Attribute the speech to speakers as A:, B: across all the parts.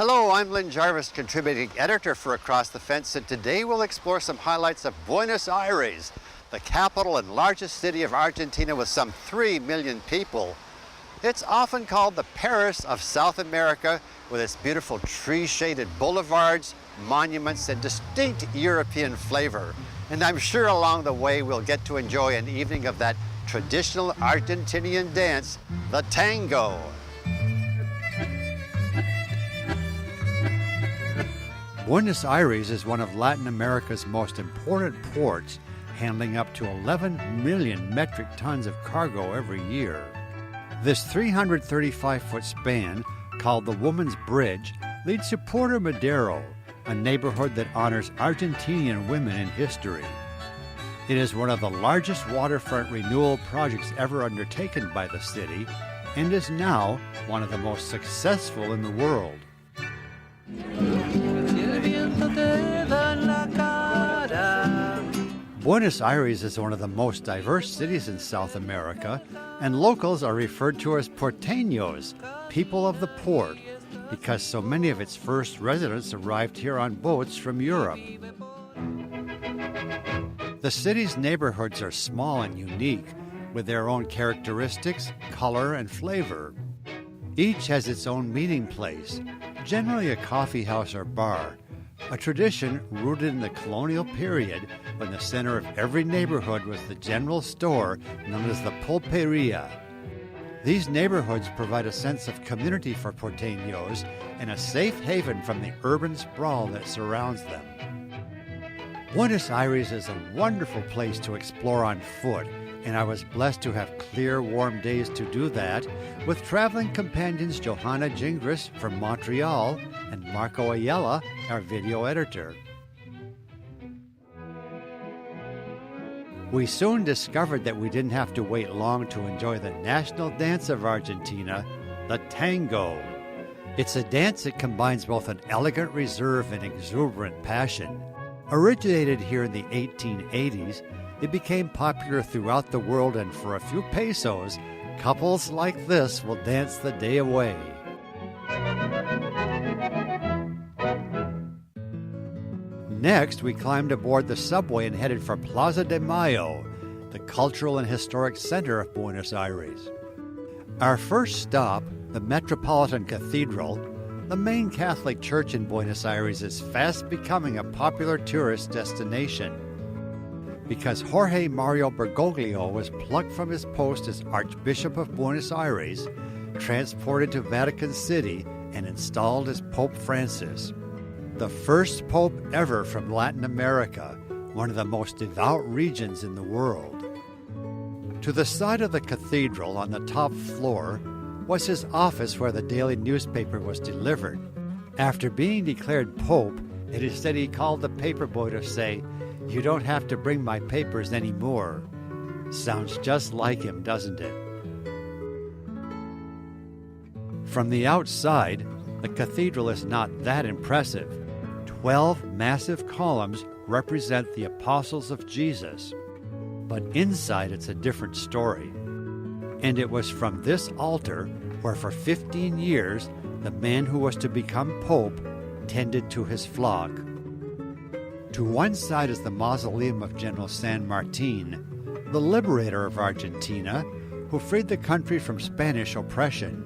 A: Hello, I'm Lyn Jarvis, contributing editor for Across the Fence, and today we'll explore some highlights of Buenos Aires, the capital and largest city of Argentina with some 3 million people. It's often called the Paris of South America, with its beautiful tree-shaded boulevards, monuments, and distinct European flavor. And I'm sure along the way we'll get to enjoy an evening of that traditional Argentinian dance, the tango. Buenos Aires is one of Latin America's most important ports, handling up to 11 million metric tons of cargo every year. This 335-foot span, called the Woman's Bridge, leads to Puerto Madero, a neighborhood that honors Argentinian women in history. It is one of the largest waterfront renewal projects ever undertaken by the city, and is now one of the most successful in the world. Buenos Aires is one of the most diverse cities in South America, and locals are referred to as porteños, people of the port, because so many of its first residents arrived here on boats from Europe. The city's neighborhoods are small and unique, with their own characteristics, color, and flavor. Each has its own meeting place, generally a coffee house or bar, a tradition rooted in the colonial period when the center of every neighborhood was the general store known as the pulperia. These neighborhoods provide a sense of community for porteños and a safe haven from the urban sprawl that surrounds them. Buenos Aires is a wonderful place to explore on foot, and I was blessed to have clear, warm days to do that with traveling companions Johanna Gingras from Montreal and Marco Ayala, our video editor. We soon discovered that we didn't have to wait long to enjoy the national dance of Argentina, the tango. It's a dance that combines both an elegant reserve and exuberant passion. Originated here in the 1880s, it became popular throughout the world, and for a few pesos, couples like this will dance the day away. Next, we climbed aboard the subway and headed for Plaza de Mayo, the cultural and historic center of Buenos Aires. Our first stop, the Metropolitan Cathedral, the main Catholic church in Buenos Aires, is fast becoming a popular tourist destination. Because Jorge Mario Bergoglio was plucked from his post as Archbishop of Buenos Aires, transported to Vatican City, and installed as Pope Francis. The first pope ever from Latin America, one of the most devout regions in the world. To the side of the cathedral, on the top floor, was his office where the daily newspaper was delivered. After being declared pope, it is said he called the paperboy to say, "You don't have to bring my papers anymore." Sounds just like him, doesn't it? From the outside, the cathedral is not that impressive. 12 massive columns represent the apostles of Jesus. But inside it's a different story. And it was from this altar where for 15 years the man who was to become pope tended to his flock. To one side is the mausoleum of General San Martin, the liberator of Argentina, who freed the country from Spanish oppression.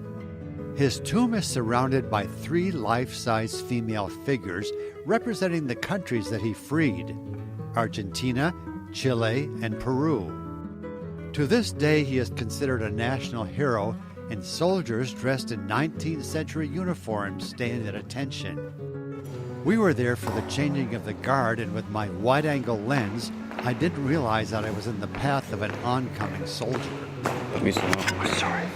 A: His tomb is surrounded by 3 life-size female figures representing the countries that he freed: Argentina, Chile, and Peru. To this day, he is considered a national hero, and soldiers dressed in 19th century uniforms stand at attention. We were there for the changing of the guard, and with my wide-angle lens, I didn't realize that I was in the path of an oncoming soldier. Sorry.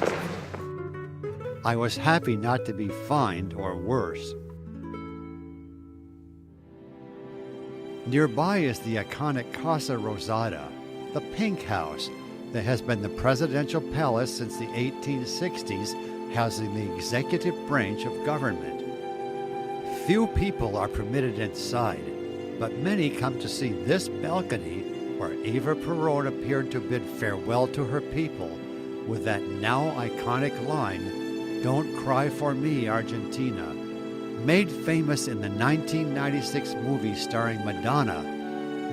A: I was happy not to be fined or worse. Nearby is the iconic Casa Rosada, the pink house, that has been the presidential palace since the 1860s, housing the executive branch of government. Few people are permitted inside, but many come to see this balcony where Eva Peron appeared to bid farewell to her people with that now iconic line, "Don't cry for me, Argentina," Made famous in the 1996 movie starring Madonna,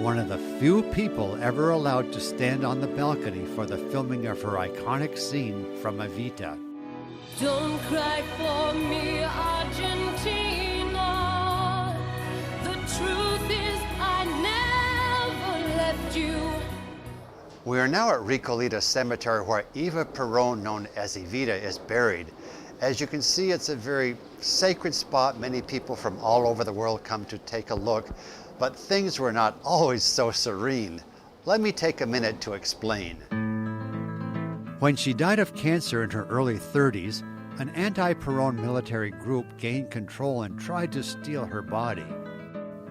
A: one of the few people ever allowed to stand on the balcony for the filming of her iconic scene from Evita.
B: Don't cry for me, Argentina. The truth is I never left you.
A: We are now at Recoleta Cemetery where Eva Peron, known as Evita, is buried. As you can see, it's a very sacred spot. Many people from all over the world come to take a look, but things were not always so serene. Let me take a minute to explain. When she died of cancer in her early 30s, an anti-Peron military group gained control and tried to steal her body.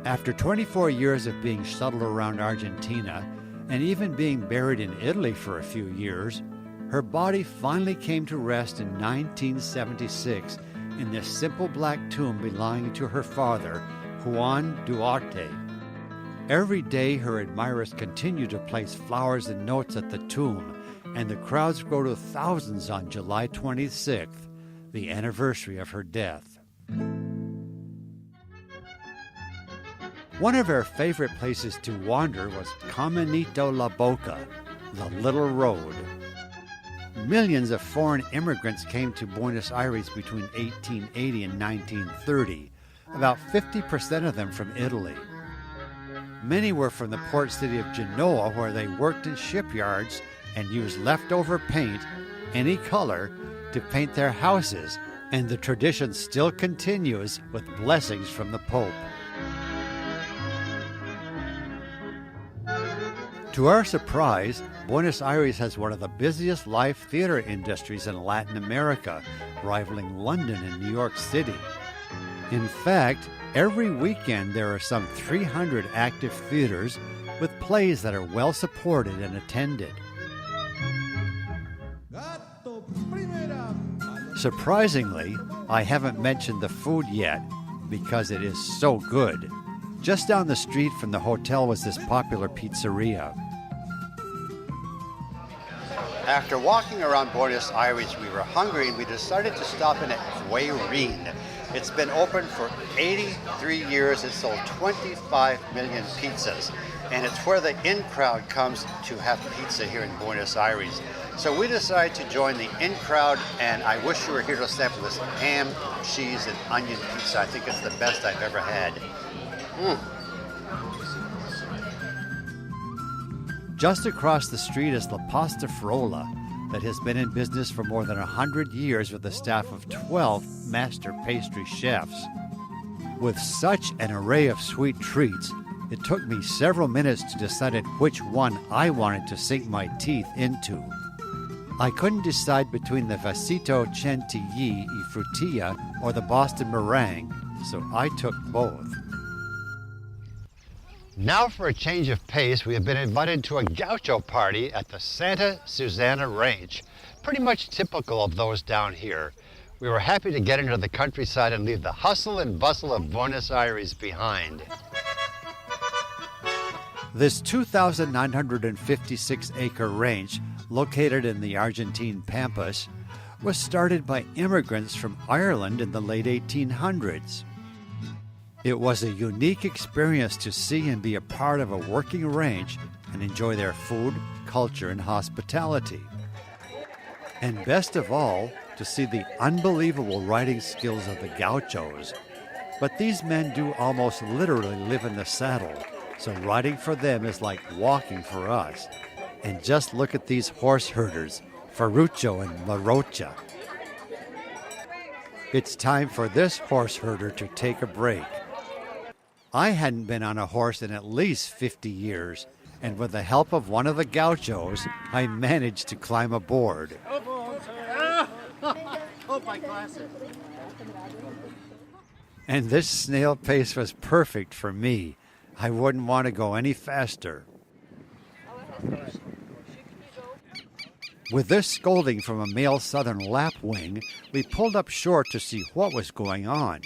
A: After 24 years of being shuttled around Argentina, and even being buried in Italy for a few years, her body finally came to rest in 1976 in this simple black tomb belonging to her father, Juan Duarte. Every day, her admirers continue to place flowers and notes at the tomb, and the crowds grow to thousands on July 26th, the anniversary of her death. One of her favorite places to wander was Caminito La Boca, the Little Road. Millions of foreign immigrants came to Buenos Aires between 1880 and 1930, about 50% of them from Italy. Many were from the port city of Genoa, where they worked in shipyards and used leftover paint, any color, to paint their houses, and the tradition still continues with blessings from the Pope. To our surprise, Buenos Aires has one of the busiest live theater industries in Latin America, rivaling London and New York City. In fact, every weekend there are some 300 active theaters with plays that are well supported and attended. Surprisingly, I haven't mentioned the food yet because it is so good. Just down the street from the hotel was this popular pizzeria. After walking around Buenos Aires, we were hungry and we decided to stop in at Guayrin. It's been open for 83 years. It's sold 25 million pizzas. And it's where the in-crowd comes to have pizza here in Buenos Aires. So we decided to join the in-crowd, and I wish you were here to sample this ham, cheese, and onion pizza. I think it's the best I've ever had. Just across the street is La Pasta Frola, that has been in business for more than 100 years with a staff of 12 master pastry chefs. With such an array of sweet treats, it took me several minutes to decide which one I wanted to sink my teeth into. I couldn't decide between the Vasito Chantilly y Frutilla or the Boston Meringue, so I took both. Now for a change of pace, we have been invited to a gaucho party at the Santa Susana Ranch, pretty much typical of those down here. We were happy to get into the countryside and leave the hustle and bustle of Buenos Aires behind. This 2,956-acre ranch, located in the Argentine Pampas, was started by immigrants from Ireland in the late 1800s. It was a unique experience to see and be a part of a working ranch and enjoy their food, culture, and hospitality. And best of all, to see the unbelievable riding skills of the Gauchos. But these men do almost literally live in the saddle, so riding for them is like walking for us. And just look at these horse herders, Ferruccio and La Rocha. It's time for this horse herder to take a break. I hadn't been on a horse in at least 50 years, and with the help of one of the Gauchos, I managed to climb aboard. My glasses. And this snail pace was perfect for me. I wouldn't want to go any faster. With this scolding from a male southern lapwing, we pulled up short to see what was going on.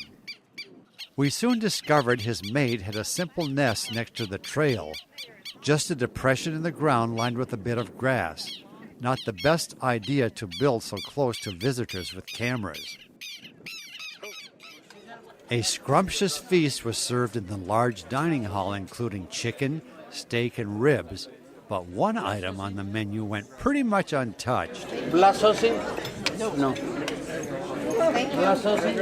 A: We soon discovered his mate had a simple nest next to the trail, just a depression in the ground lined with a bit of grass. Not the best idea to build so close to visitors with cameras. A scrumptious feast was served in the large dining hall, including chicken, steak, and ribs, but one item on the menu went pretty much untouched.
C: Blood sausage? No. Blood sausage?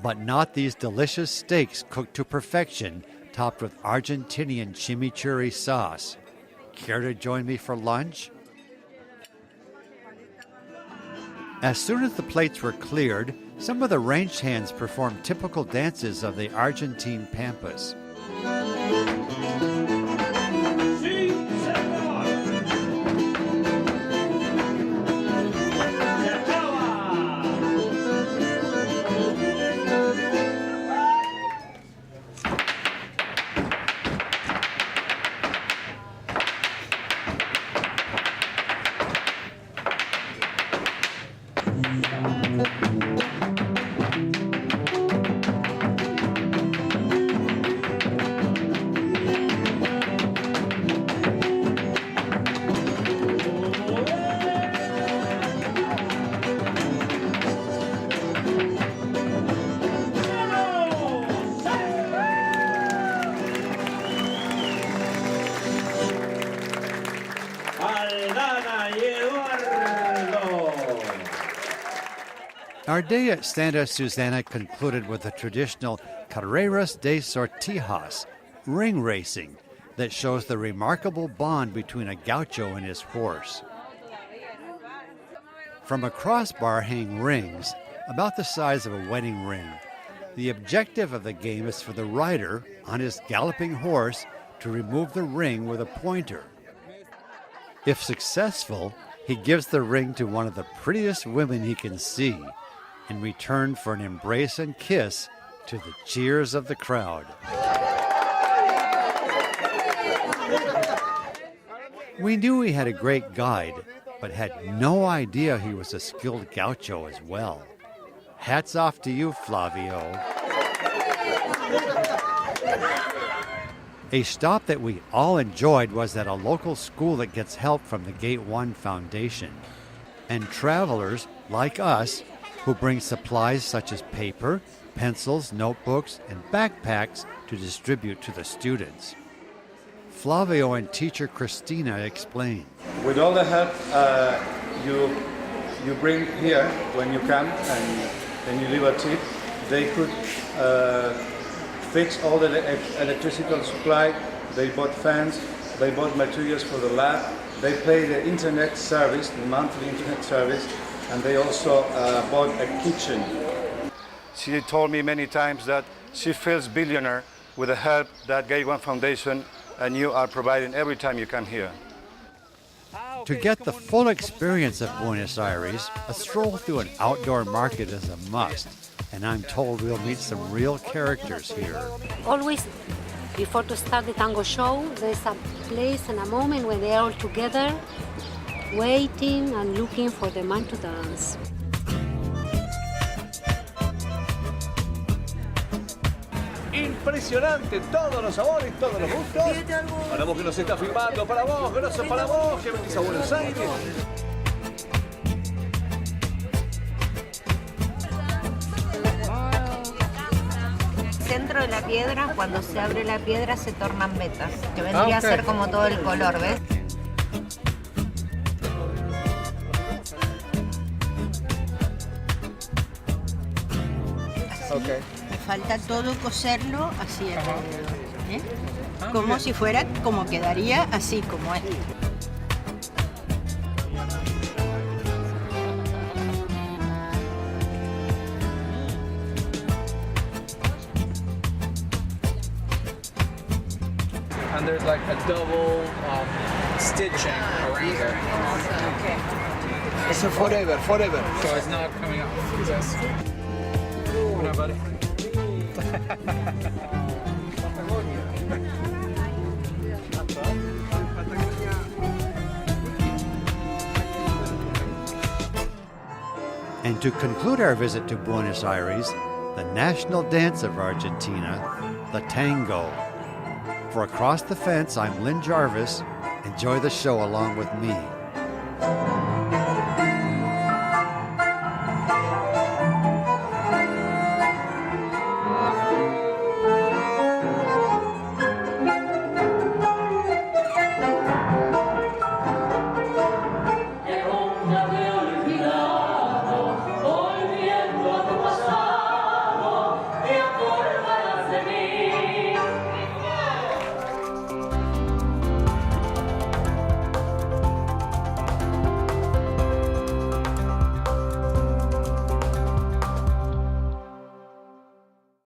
A: But not these delicious steaks cooked to perfection, topped with Argentinian chimichurri sauce. Care to join me for lunch? As soon as the plates were cleared, some of the ranch hands performed typical dances of the Argentine pampas. Our day at Santa Susana concluded with the traditional Carreras de Sortijas, ring racing, that shows the remarkable bond between a gaucho and his horse. From a crossbar hang rings, about the size of a wedding ring. The objective of the game is for the rider, on his galloping horse, to remove the ring with a pointer. If successful, he gives the ring to one of the prettiest women he can see, in return for an embrace and kiss to the cheers of the crowd. We knew he had a great guide, but had no idea he was a skilled gaucho as well. Hats off to you, Flavio. A stop that we all enjoyed was at a local school that gets help from the Gate 1 Foundation. And travelers, like us, who bring supplies such as paper, pencils, notebooks, and backpacks to distribute to the students. Flavio and teacher Christina explain.
D: With all the help you bring here when you come and you leave a tip, they could fix all the electrical supply. They bought fans, they bought materials for the lab, they pay the internet service, the monthly internet service, and they also bought a kitchen. She told me many times that she feels billionaire with the help that Gate 1 Foundation and you are providing every time you come here.
A: To get the full experience of Buenos Aires, a stroll through an outdoor market is a must, and I'm told we'll meet some real characters here.
E: Always, before to start the tango show, there's a place and a moment when they're all together, waiting and looking for the man to dance.
F: Impresionante, todos los sabores, todos los gustos. Para vos que nos está filmando, para vos, gracias para vos, que venís a Buenos Aires.
G: Centro de la piedra, cuando se abre la piedra se tornan vetas, que vendría a ser como todo el color, ¿ves?
F: Okay.
G: Me falta todo coserlo así alrededor, ¿eh? Como si fuera, como quedaría así como es.
H: And there's like a double stitching around it.
G: Okay.
F: It's a forever.
H: So it's not coming off. Yes. What up, buddy?
A: And to conclude our visit to Buenos Aires, the national dance of Argentina, the Tango. For Across the Fence, I'm Lyn Jarvis. Enjoy the show along with me.